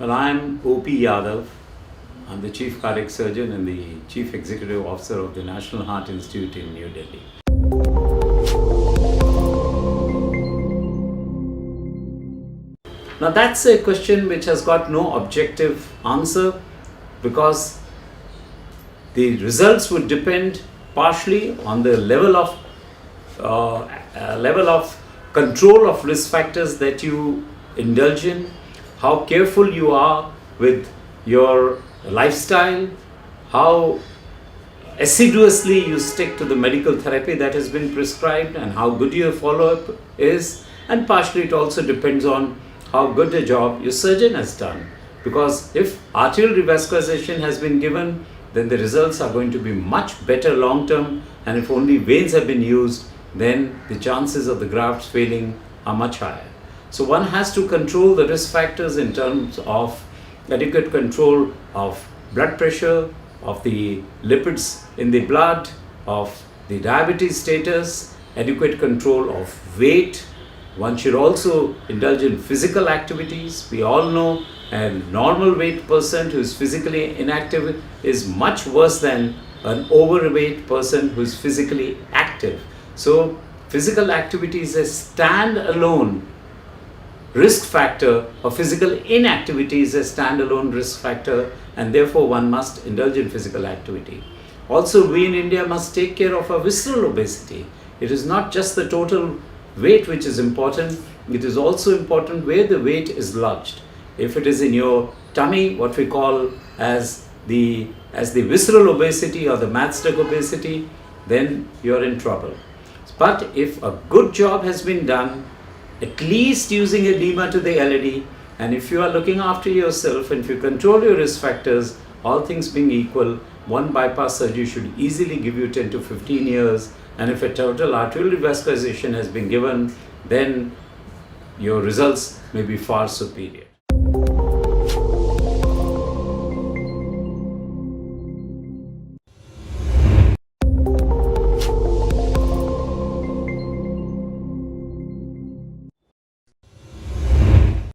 Well, I'm P Yadava. I'm the Chief Cardiac Surgeon and the Chief Executive Officer of the National Heart Institute in New Delhi. Now that's a question which has got no objective answer, because the results would depend partially on the level of control of risk factors that you indulge in, how careful you are with your lifestyle, how assiduously you stick to the medical therapy that has been prescribed, and how good your follow-up is, and partially it also depends on how good a job your surgeon has done. Because if arterial revascularization has been given, then the results are going to be much better long term, and if only veins have been used, then the chances of the grafts failing are much higher. So one has to control the risk factors in terms of adequate control of blood pressure, of the lipids in the blood, of the diabetes status, adequate control of weight. One should also indulge in physical activities. We all know a normal weight person who is physically inactive is much worse than an overweight person who is physically active. So physical activity is a standalone risk factor, or physical inactivity is a standalone risk factor, and therefore one must indulge in physical activity. Also, we in India must take care of our visceral obesity. It is not just the total weight which is important, it is also important where the weight is lodged. If it is in your tummy, what we call as the visceral obesity or the matchstick obesity, then you are in trouble. But if a good job has been done, at least using edema to the LAD, and if you are looking after yourself and if you control your risk factors, all things being equal, one bypass surgery should easily give you 10 to 15 years. And if a total arterial revascularization has been given, then your results may be far superior.